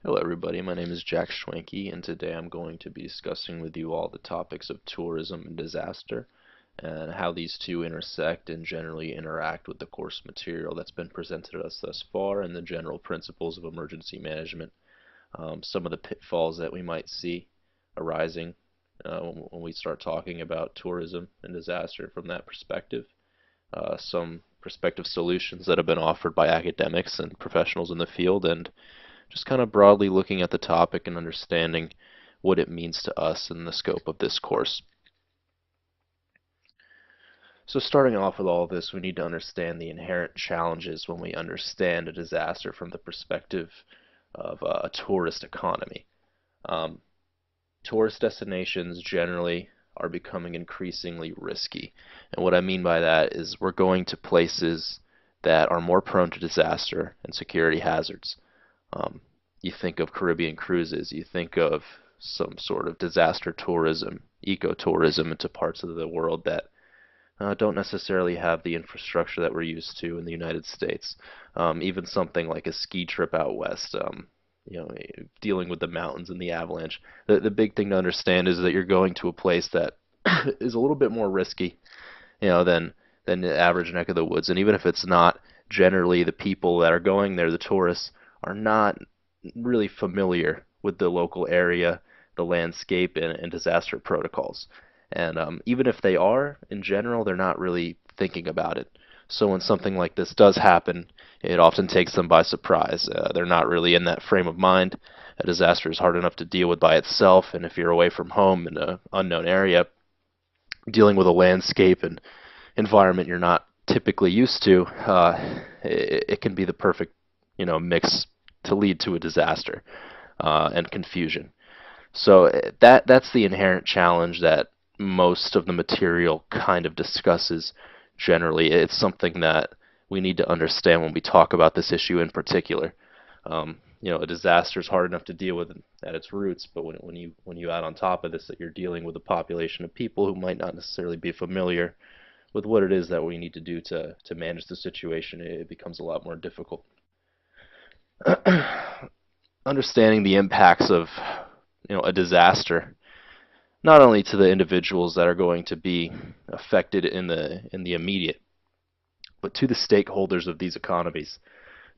Hello everybody, my name is Jack Schwenke and today I'm going to be discussing with you all the topics of tourism and disaster and how these two intersect and generally interact with the course material that's been presented to us thus far and the general principles of emergency management. Some of the pitfalls that we might see arising when we start talking about tourism and disaster from that perspective. Some prospective solutions that have been offered by academics and professionals in the field, and just kind of broadly looking at the topic and understanding what it means to us in the scope of this course. So starting off with all of this, we need to understand the inherent challenges when we understand a disaster from the perspective of a tourist economy. Um, Tourist destinations generally are becoming increasingly risky. And what I mean by that is we're going to places that are more prone to disaster and security hazards. Um, you think of Caribbean cruises, you think of some sort of disaster tourism, ecotourism into parts of the world that don't necessarily have the infrastructure that we're used to in the United States. Even something like a ski trip out west, dealing with the mountains and the avalanche. The big thing to understand is that you're going to a place that is a little bit more risky, than the average neck of the woods. And even if it's not, generally the people that are going there, the tourists, are not really familiar with the local area, the landscape, and disaster protocols. And even if they are, in general, they're not really thinking about it. So when something like this does happen, it often takes them by surprise. They're not really in that frame of mind. A disaster is hard enough to deal with by itself, and if you're away from home in an unknown area, dealing with a landscape and environment you're not typically used to, it can be the perfect, mix to lead to a disaster and confusion. So that's the inherent challenge that most of the material kind of discusses generally. It's something that we need to understand when we talk about this issue in particular. A disaster is hard enough to deal with at its roots, but when you add on top of this that you're dealing with a population of people who might not necessarily be familiar with what it is that we need to do to manage the situation, it becomes a lot more difficult. Understanding the impacts of a disaster, not only to the individuals that are going to be affected in the immediate, but to the stakeholders of these economies.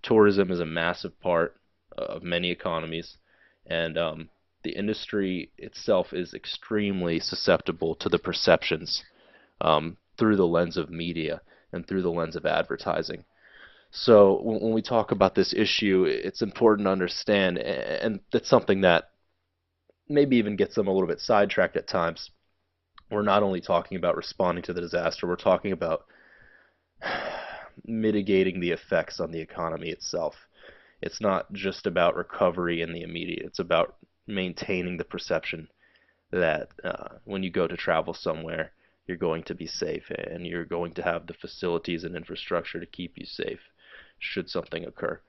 Tourism is a massive part of many economies, and the industry itself is extremely susceptible to the perceptions through the lens of media and through the lens of advertising. So when we talk about this issue, it's important to understand, and it's something that maybe even gets them a little bit sidetracked at times. We're not only talking about responding to the disaster, we're talking about mitigating the effects on the economy itself. It's not just about recovery in the immediate, it's about maintaining the perception that when you go to travel somewhere, you're going to be safe and you're going to have the facilities and infrastructure to keep you safe should something occur.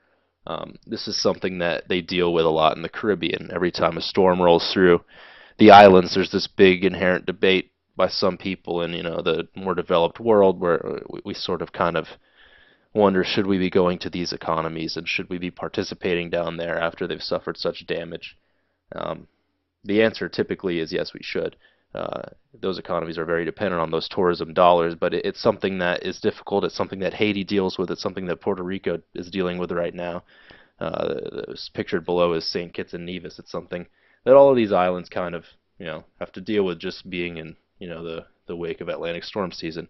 This is something that they deal with a lot in the Caribbean. Every time a storm rolls through the islands, there's this big inherent debate by some people in the more developed world where we sort of kind of wonder, should we be going to these economies and should we be participating down there after they've suffered such damage? Um, the answer typically is yes, we should. Those economies are very dependent on those tourism dollars, but it's something that is difficult. It's something that Haiti deals with. It's something that Puerto Rico is dealing with right now. Pictured below is St. Kitts and Nevis. It's something that all of these islands kind of, have to deal with just being in, the wake of Atlantic storm season.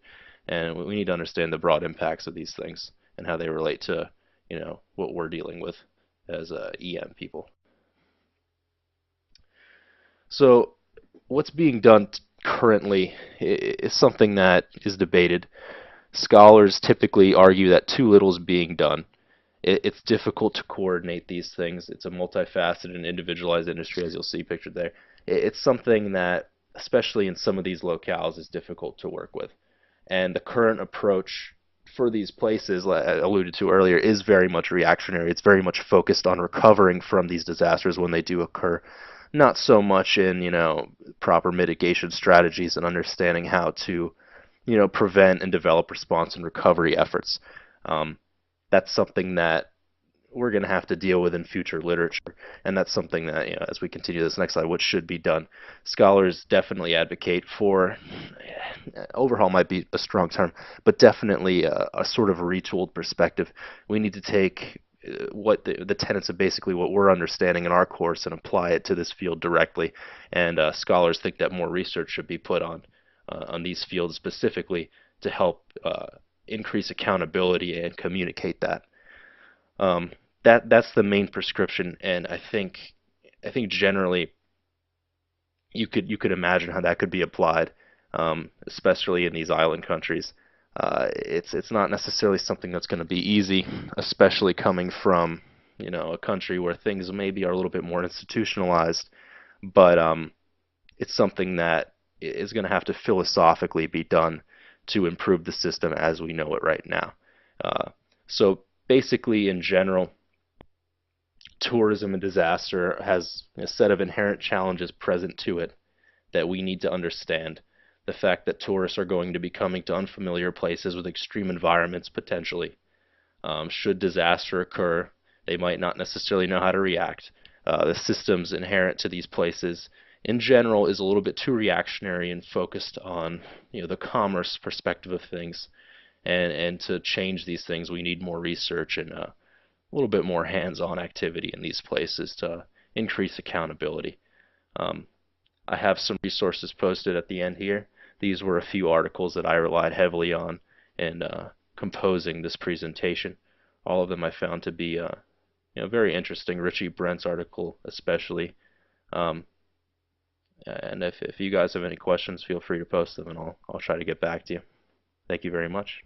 And we need to understand the broad impacts of these things and how they relate to, what we're dealing with as EM people. So what's being done currently is something that is debated. Scholars typically argue that too little is being done. It's difficult to coordinate these things. It's a multifaceted and individualized industry, as you'll see pictured there. It's something that, especially in some of these locales, is difficult to work with. And the current approach for these places, like I alluded to earlier, is very much reactionary. It's very much focused on recovering from these disasters when they do occur, not so much in proper mitigation strategies and understanding how to prevent and develop response and recovery efforts. Um, that's something that we're going to have to deal with in future literature, and that's something that, as we continue this next slide, what should be done. Scholars definitely advocate for overhaul might be a strong term, but definitely a sort of retooled perspective. We need to take what the tenets of basically what we're understanding in our course and apply it to this field directly. And scholars think that more research should be put on these fields specifically to help increase accountability and communicate that. That's the main prescription, and I think generally you could imagine how that could be applied, especially in these island countries. It's not necessarily something that's going to be easy, especially coming from a country where things maybe are a little bit more institutionalized, but it's something that is going to have to philosophically be done to improve the system as we know it right now. So basically, in general, tourism and disaster has a set of inherent challenges present to it that we need to understand. The fact that tourists are going to be coming to unfamiliar places with extreme environments potentially. Should disaster occur, they might not necessarily know how to react. The systems inherent to these places in general is a little bit too reactionary and focused on the commerce perspective of things. And to change these things, we need more research and a little bit more hands-on activity in these places to increase accountability. I have some resources posted at the end here. These were a few articles that I relied heavily on in composing this presentation. All of them I found to be very interesting. Richie Brent's article especially. And if you guys have any questions, feel free to post them, and I'll try to get back to you. Thank you very much.